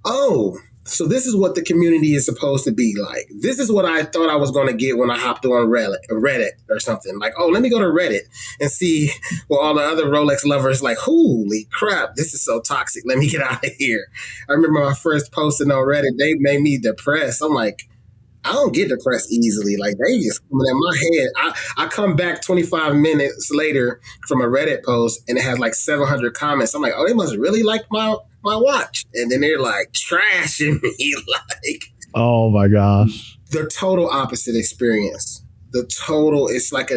oh, so this is what the community is supposed to be like. This is what I thought I was going to get when I hopped on Reddit or something. Like, oh, let me go to Reddit and see what all the other Rolex lovers like, holy crap, this is so toxic. Let me get out of here. I remember my first posting on Reddit, they made me depressed. I'm like, I don't get depressed easily. Like they just coming in my head. I come back 25 minutes later from a Reddit post and it has like 700 comments. I'm like, oh, they must really like my watch. And then they're like trashing me. Like, oh my gosh. The total opposite experience. It's like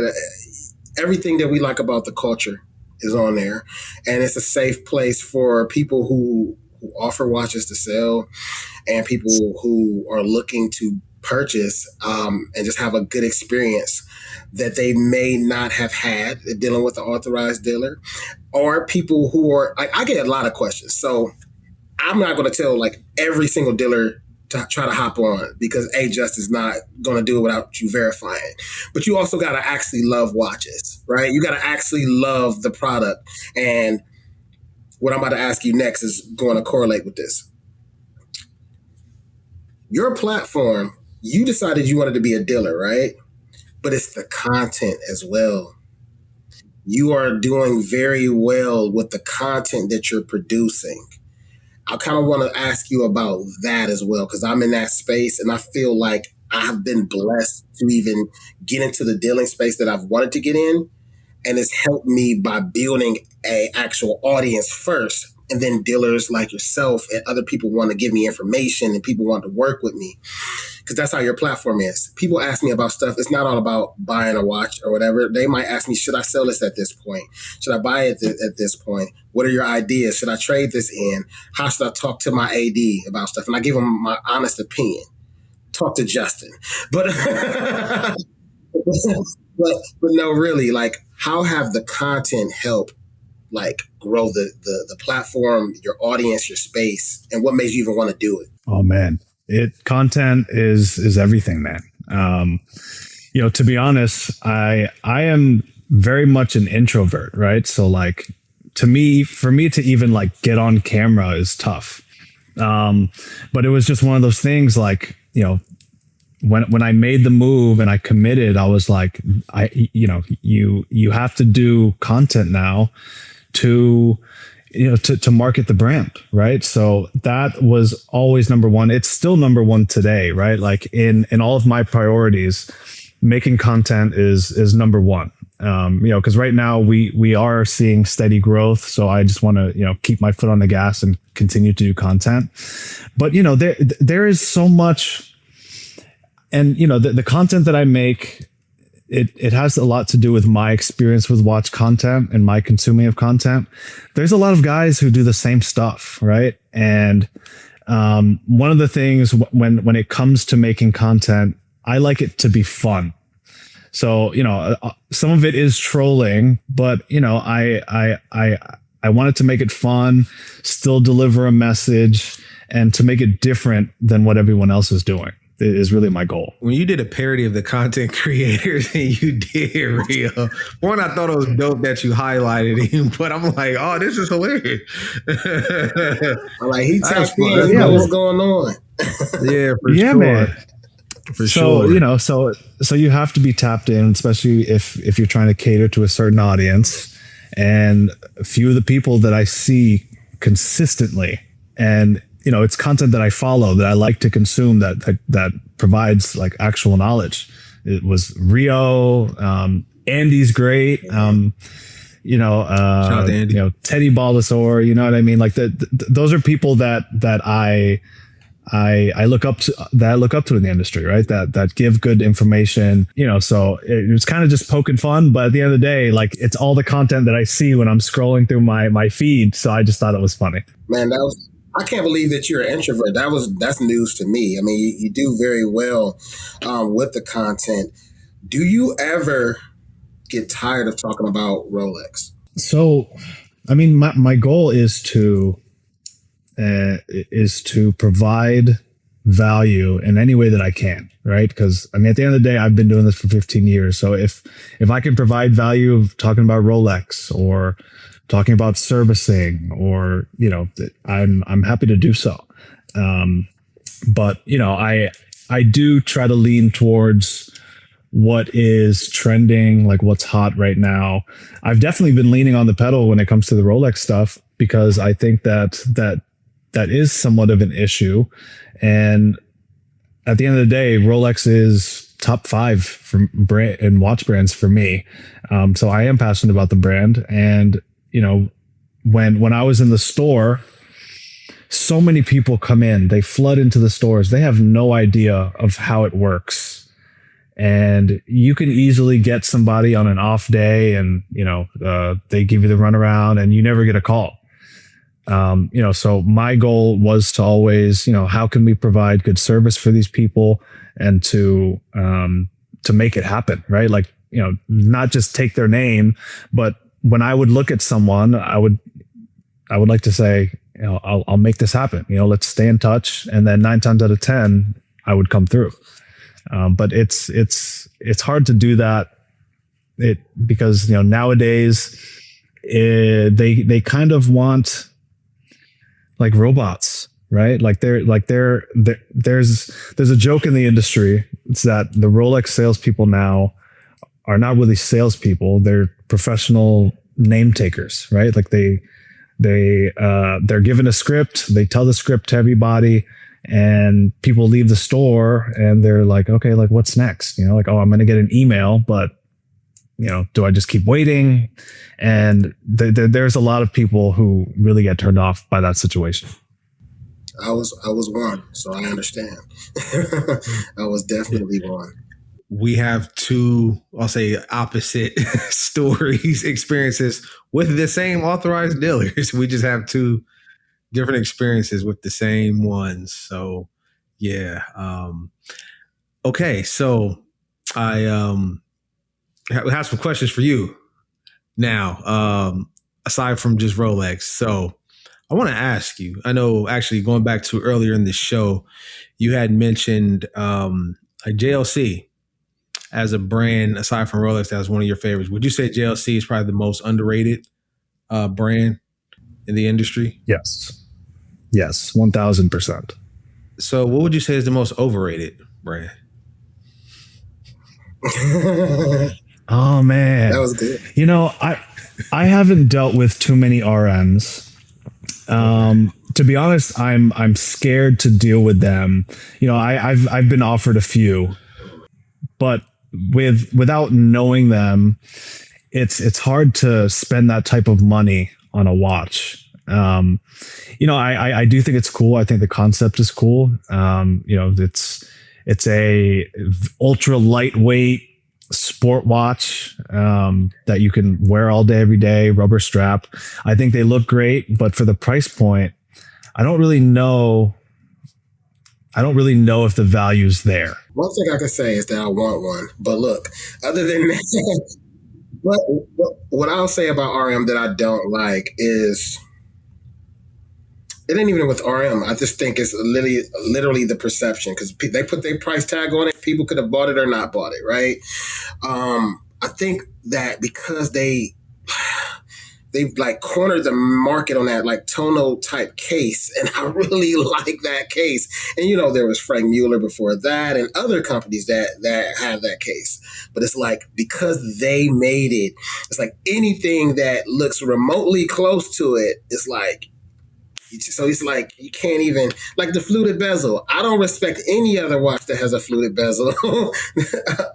everything that we like about the culture is on there. And it's a safe place for people who offer watches to sell and people who are looking to purchase and just have a good experience that they may not have had dealing with the authorized dealer, or people who are like, I get a lot of questions. So I'm not going to tell like every single dealer to try to hop on because just is not going to do it without you verifying. But you also got to actually love watches, right? You got to actually love the product. And what I'm about to ask you next is going to correlate with this. Your platform, you decided you wanted to be a dealer, right? But it's the content as well. You are doing very well with the content that you're producing. I kind of want to ask you about that as well, because I'm in that space and I feel like I have been blessed to even get into the dealing space that I've wanted to get in. And it's helped me by building an actual audience first. And then dealers like yourself and other people want to give me information and people want to work with me. Because that's how your platform is. People ask me about stuff. It's not all about buying a watch or whatever. They might ask me, should I sell this at this point? Should I buy it at this point? What are your ideas? Should I trade this in? How should I talk to my AD about stuff? And I give them my honest opinion. Talk to Justin. But but no, really, like, how have the content helped like grow the platform, your audience, your space, and what made you even want to do it? Oh man, content is everything, man. To be honest, I am very much an introvert, right? So like for me to even like get on camera is tough. But it was just one of those things like, when I made the move and I committed, I was like, you have to do content now to market the brand, right? So that was always number one. It's still number one today, right? Like in all of my priorities, making content is number one. Because right now we are seeing steady growth. So I just want to, keep my foot on the gas and continue to do content. But, there is so much And the content that I make, it has a lot to do with my experience with watch content and my consuming of content. There's a lot of guys who do the same stuff, right? And one of the things when it comes to making content, I like it to be fun. So, some of it is trolling, but I wanted to make it fun, still deliver a message, and to make it different than what everyone else is doing is really my goal. When you did a parody of the content creators and you did Rio, one, I thought it was dope that you highlighted him, but I'm like, oh, this is hilarious. I'm like, he tapped in. Yeah, what's going on? Yeah, for sure. Man. For sure. So you have to be tapped in, especially if you're trying to cater to a certain audience. And a few of the people that I see consistently, and it's content that I follow, that I like to consume, that provides like actual knowledge. It was Rio, Andy's great. Shout out to Andy. Teddy Baldassor, you know what I mean? Like those are people that I look up to in the industry, right? That give good information, so it was kind of just poking fun, but at the end of the day, like it's all the content that I see when I'm scrolling through my feed. So I just thought it was funny. Man, I can't believe that you're an introvert. That's news to me. I mean, you do very well with the content. Do you ever get tired of talking about Rolex? So, I mean, my goal is to provide value in any way that I can, right? Because I mean, at the end of the day, I've been doing this for 15 years. So if I can provide value of talking about Rolex or talking about servicing, or I'm happy to do so. But I do try to lean towards what is trending, like what's hot right now. I've definitely been leaning on the pedal when it comes to the Rolex stuff, because I think that is somewhat of an issue. And at the end of the day, Rolex is top 5 for brand and watch brands for me. So I am passionate about the brand. And, when I was in the store, so many people come in, they flood into the stores. They have no idea of how it works. And you can easily get somebody on an off day and, they give you the runaround and you never get a call. So my goal was to always, how can we provide good service for these people and to make it happen, right? Like, not just take their name, but when I would look at someone, I would like to say, I'll make this happen. Let's stay in touch. And then 9 times out of 10, I would come through. But it's hard to do that. Because nowadays they kind of want like robots, right? There's a joke in the industry. It's that the Rolex salespeople now are not really salespeople. They're professional name takers, right? Like they're given a script, they tell the script to everybody, and people leave the store and they're like, okay, like what's next? I'm going to get an email, but do I just keep waiting? And there's a lot of people who really get turned off by that situation. I was one, so I understand. I was definitely one. We have two, I'll say, opposite stories, experiences with the same authorized dealers. We just have two different experiences with the same ones. So, yeah. Okay, so I have some questions for you now, aside from just Rolex. So I want to ask you, I know actually going back to earlier in the show, you had mentioned like JLC as a brand, aside from Rolex, that was one of your favorites. Would you say JLC is probably the most underrated brand in the industry? Yes, 1000%. So what would you say is the most overrated brand? Oh man, that was good. I haven't dealt with too many RMs. To be honest, I'm scared to deal with them. I've been offered a few, but without knowing them, it's hard to spend that type of money on a watch. I do think it's cool. I think the concept is cool. It's a ultra lightweight sport watch that you can wear all day, every day, rubber strap. I think they look great, but for the price point, I don't really know if the value's there. One thing I can say is that I want one. But look, other than that, what I'll say about RM that I don't like is, it ain't even with RM. I just think it's literally the perception, because they put their price tag on it. People could have bought it or not bought it, right? I think that because they like cornered the market on that like tonneau type case, and I really like that case. And there was Frank Mueller before that, and other companies that have that case. But it's like, because they made it, it's like anything that looks remotely close to it is like. So it's like, you can't even, like the fluted bezel. I don't respect any other watch that has a fluted bezel,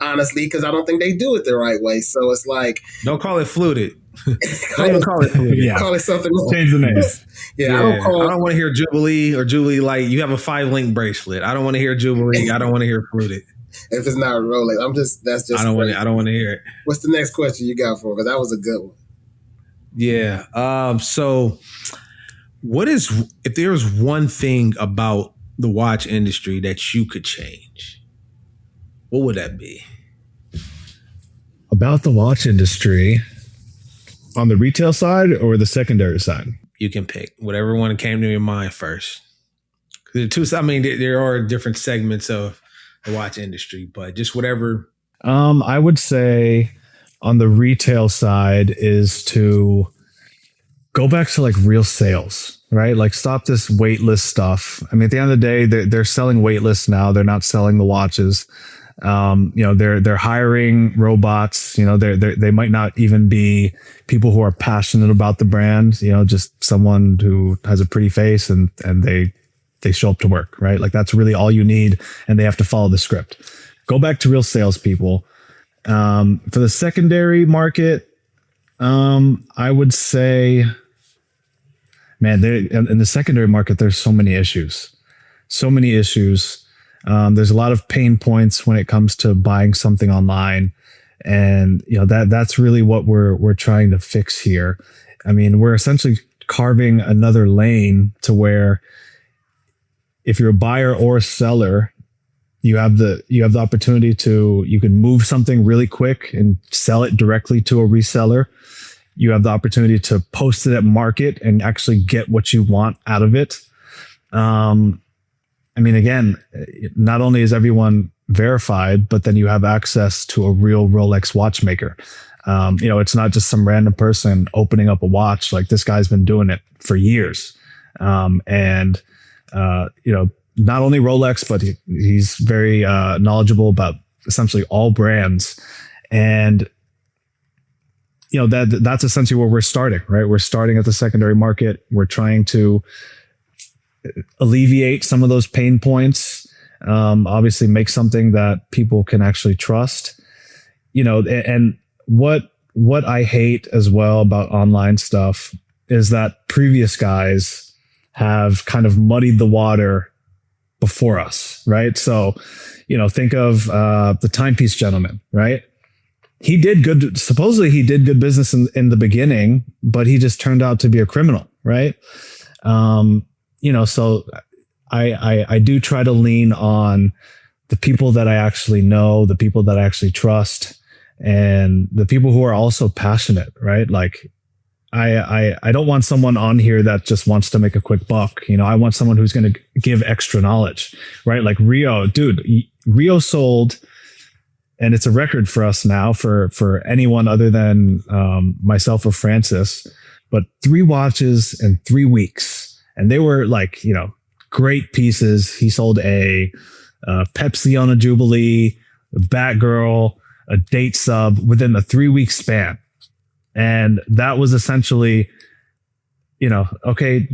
honestly, because I don't think they do it the right way. So it's like, don't call it fluted. Don't even call it fluted. Yeah. Call it something else. Change the name. Yeah, I don't want to hear Jubilee or Jubilee. Like, you have a 5-link bracelet. I don't want to hear Jubilee. I don't want to hear fluted. If it's not Rolex, that's just. I don't want to hear it. What's the next question you got for me? Because that was a good one. Yeah. So, if there was one thing about the watch industry that you could change, what would that be? About the watch industry, on the retail side or the secondary side? You can pick whatever one came to your mind first. There are different segments of the watch industry, but just whatever. I would say on the retail side is to go back to like real sales, right? Like, stop this waitlist stuff. I mean, at the end of the day, they're selling waitlists now. They're not selling the watches. They're hiring robots. They might not even be people who are passionate about the brand. Just someone who has a pretty face and they show up to work, right? Like, that's really all you need, and they have to follow the script. Go back to real salespeople. For the secondary market, I would say, man, in the secondary market, there's so many issues. There's a lot of pain points when it comes to buying something online. And, that's really what we're trying to fix here. I mean, we're essentially carving another lane to where if you're a buyer or a seller, you have the opportunity you can move something really quick and sell it directly to a reseller. You have the opportunity to post it at market and actually get what you want out of it. Again, not only is everyone verified, but then you have access to a real Rolex watchmaker. It's not just some random person opening up a watch. Like, this guy's been doing it for years. Not only Rolex, but he's very knowledgeable about essentially all brands. And that's essentially where we're starting, right? We're starting at the secondary market. We're trying to alleviate some of those pain points. Obviously make something that people can actually trust. And what I hate as well about online stuff is that previous guys have kind of muddied the water before us, right? So, think of the timepiece gentleman, right? Supposedly he did good business in the beginning, but he just turned out to be a criminal, right? So I do try to lean on the people that I actually know, the people that I actually trust, and the people who are also passionate, right? Like, I don't want someone on here that just wants to make a quick buck. I want someone who's going to give extra knowledge, right? Like Rio sold, and it's a record for us now for anyone other than myself or Francis, but 3 watches in 3 weeks. And they were like, great pieces. He sold a Pepsi on a Jubilee, a Batgirl, a date sub within a 3-week span. And that was essentially, okay,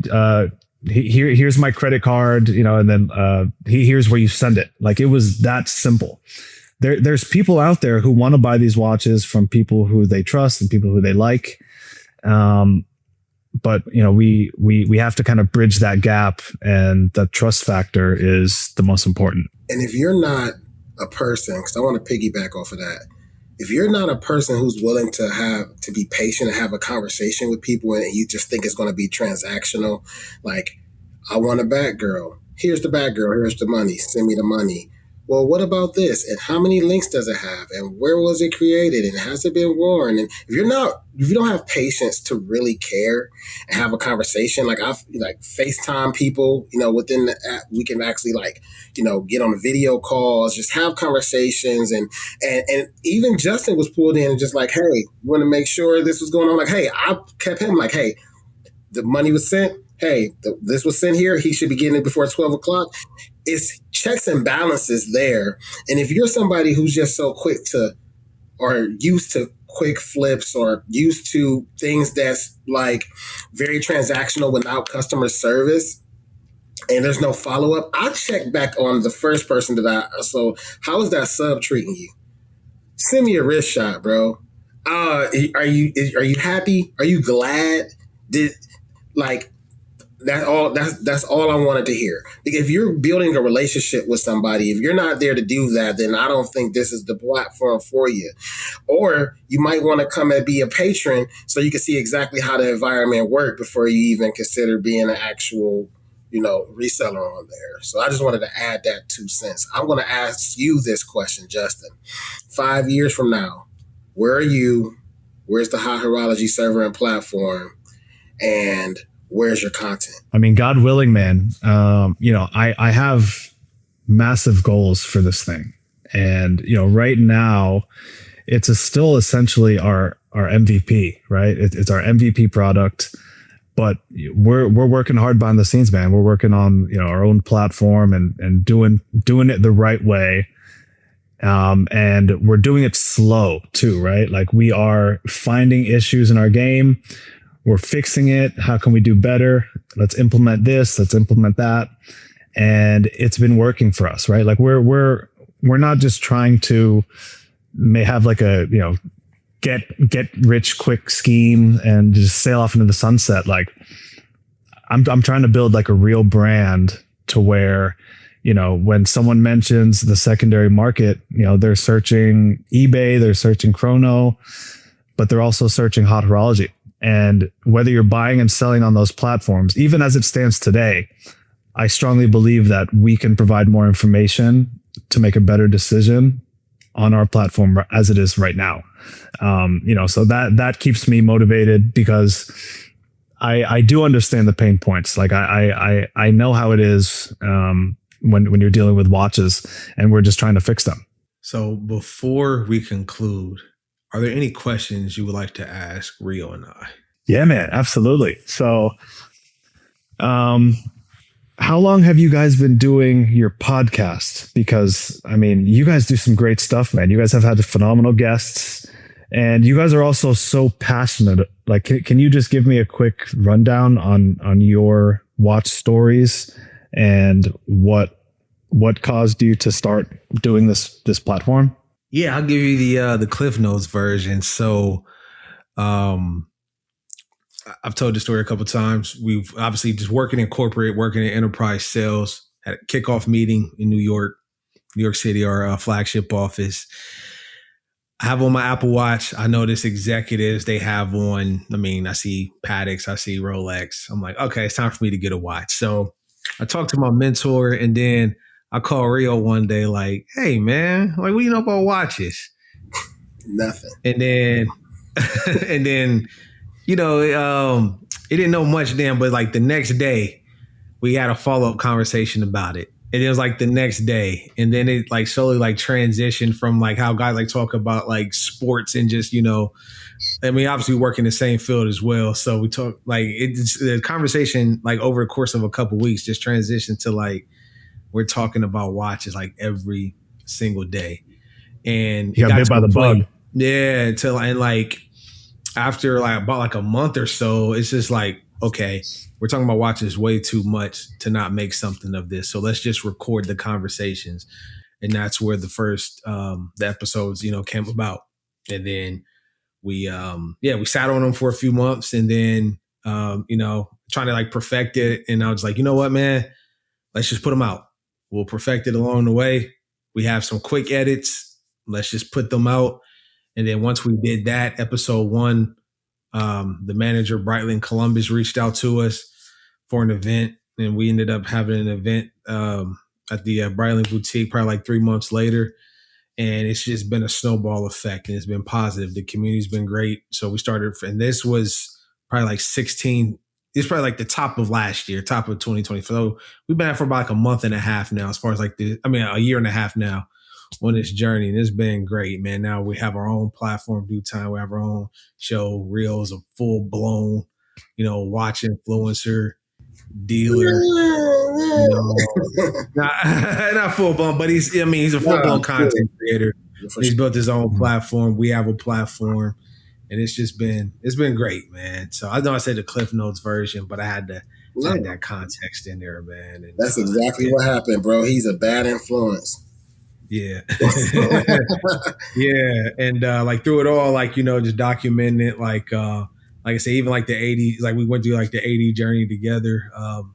here's my credit card, and then here's where you send it. Like, it was that simple. There's people out there who want to buy these watches from people who they trust and people who they like. But we have to kind of bridge that gap, and the trust factor is the most important. And if you're not a person, because I want to piggyback off of that, if you're not a person who's willing to be patient and have a conversation with people, and you just think it's going to be transactional, like, I want a bad girl. Here's the bad girl. Here's the money. Send me the money. Well, what about this? And how many links does it have? And where was it created? And has it been worn? And if you don't have patience to really care and have a conversation, like FaceTime people, within the app, we can actually get on video calls, just have conversations. And even Justin was pulled in and just like, hey, you want to make sure this was going on? Like, hey, I kept him like, hey, the money was sent. Hey, this was sent here. He should be getting it before 12 o'clock. It's checks and balances there. And if you're somebody who's just so quick to, or used to quick flips, or used to things that's like very transactional without customer service, and there's no follow-up, I check back on the first person so how is that sub treating you? Send me a wrist shot, bro. Are you happy? Are you glad? That's all I wanted to hear. Because if you're building a relationship with somebody, if you're not there to do that, then I don't think this is the platform for you. Or you might want to come and be a patron so you can see exactly how the environment works before you even consider being an actual, reseller on there. So I just wanted to add that 2 cents. I'm going to ask you this question, Justin. 5 years from now, where are you? Where's the Hot Horology server and platform? And where's your content? I mean, God willing, man, I have massive goals for this thing. And, right now it's still essentially our MVP, right? It's our MVP product, but we're working hard behind the scenes, man. We're working on, our own platform and doing it the right way. And we're doing it slow too, right? Like, we are finding issues in our game. We're fixing it. How can we do better? Let's implement this. Let's implement that. And it's been working for us, right? Like, we're not just trying to have like a, get rich quick scheme and just sail off into the sunset. Like, I'm trying to build like a real brand to where, when someone mentions the secondary market, they're searching eBay, they're searching Chrono, but they're also searching Hot Horology. And whether you're buying and selling on those platforms, even as it stands today, I strongly believe that we can provide more information to make a better decision on our platform as it is right now. So that keeps me motivated, because I do understand the pain points. Like, I know how it is when you're dealing with watches, and we're just trying to fix them. So before we conclude, are there any questions you would like to ask Rio and I? Yeah, man, absolutely. So, how long have you guys been doing your podcast? Because, you guys do some great stuff, man. You guys have had phenomenal guests, and you guys are also so passionate. Like, can you just give me a quick rundown on your watch stories and what caused you to start doing this platform? Yeah, I'll give you the Cliff Notes version. So, I've told the story a couple of times. We've obviously just working in corporate, working in enterprise sales, had a kickoff meeting in New York City, our flagship office. I have on my Apple Watch. I notice executives, they have on, I see Patek's, I see Rolex. I'm like, okay, it's time for me to get a watch. So I talked to my mentor, and then I call Rio one day like, hey, man, like, what do you know about watches? Nothing. And then, it didn't know much then, but like the next day we had a follow-up conversation about it. And it was like the next day. And then it like slowly like transitioned from like how guys like talk about like sports and just, obviously we work in the same field as well. So we talk like the conversation like over the course of a couple of weeks just transitioned to like, we're talking about watches like every single day. And you got bit by the bug. Yeah. And like after like about like a month or so, it's just like, okay, we're talking about watches way too much to not make something of this. So let's just record the conversations. And that's where the first the episodes, came about. And then we sat on them for a few months, and then trying to like perfect it. And I was like, you know what, man, let's just put them out. We'll perfect it along the way. We have some quick edits. Let's just put them out. And then once we did that, episode 1, the manager, Brightly in Columbus, reached out to us for an event. And we ended up having an event at the Brightly Boutique probably like 3 months later. And it's just been a snowball effect, and it's been positive. The community's been great. So we started, and this was probably like 16. It's probably like the top of last year, top of 2020. So we've been at for about like a month and a half now, as far as like a year and a half now on this journey. And it's been great, man. Now we have our own platform, Due Time. We have our own show. Rio is a full blown, watch influencer, dealer. Not full blown, but he's a full blown content creator. He's built his own platform. We have a platform, and it's been great, man. So I know I said the Cliff Notes version, but I had that context in there, man. And that's exactly what happened, bro. He's a bad influence. Yeah. Yeah. And like through it all, like, just documenting it, like I say, even like the 80s, like we went through like the 80 journey together.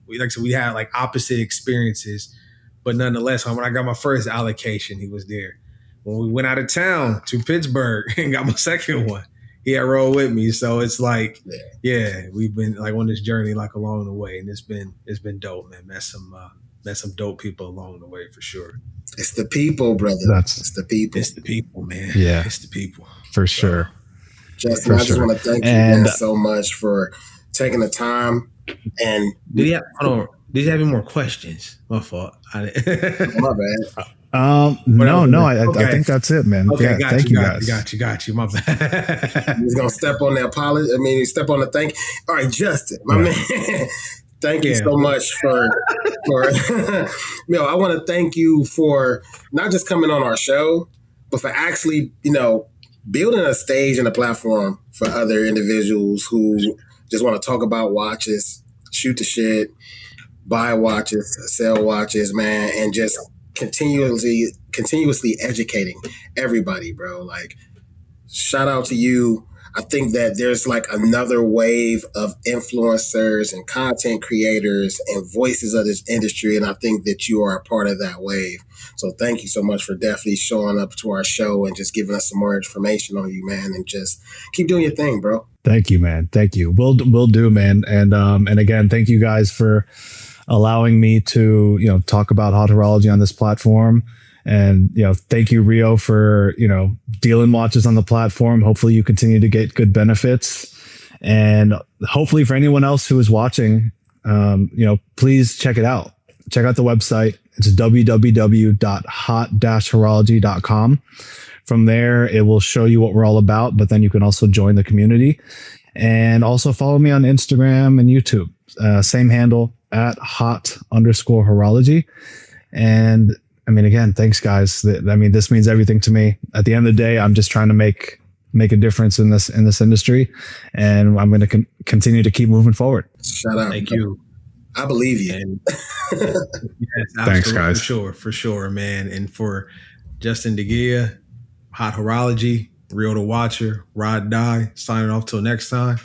We had like opposite experiences, but nonetheless, when I got my first allocation, he was there. When we went out of town to Pittsburgh and got my second one, he had rolled with me. So it's like, we've been like on this journey like along the way, and it's been dope, man. Met some dope people along the way for sure. It's the people, brother. It's the people. It's the people, man. Yeah, it's the people for sure. Justin, I just want to thank you, man, so much for taking the time. And did you have any more questions? My fault. My bad. No. I think that's it, man. Okay, yeah, thank you guys. Got you. My bad. He's gonna step on the apology. I mean, step on the thank. All right, Justin, my man. Thank you so much for I want to thank you for not just coming on our show, but for actually, building a stage and a platform for other individuals who just want to talk about watches, shoot the shit, buy watches, sell watches, man, and just continuously educating everybody, bro. Like, shout out to you. I think that there's like another wave of influencers and content creators and voices of this industry, and I think that you are a part of that wave. So thank you so much for definitely showing up to our show and just giving us some more information on you, man, and just keep doing your thing, bro. Thank you, man. Thank you. We'll do, man. And again, thank you guys for allowing me to, talk about Hot Horology on this platform. And, thank you, Rio, for, dealing watches on the platform. Hopefully you continue to get good benefits. And hopefully for anyone else who is watching, please check it out. Check out the website. It's www.hot-horology.com. From there, it will show you what we're all about, but then you can also join the community. And also follow me on Instagram and YouTube. Same handle, at @hot_horology. And again, thanks, guys. This means everything to me. At the end of the day, I'm just trying to make a difference in this industry, and I'm going to continue to keep moving forward. Shout out. Thank you. I believe you. Yes, thanks, guys. For sure, man. And for Justin Guia, Hot Horology, Rio the Watcher, Rod Die, signing off till next time.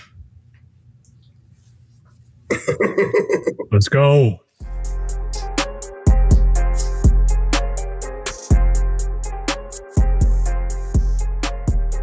Let's go.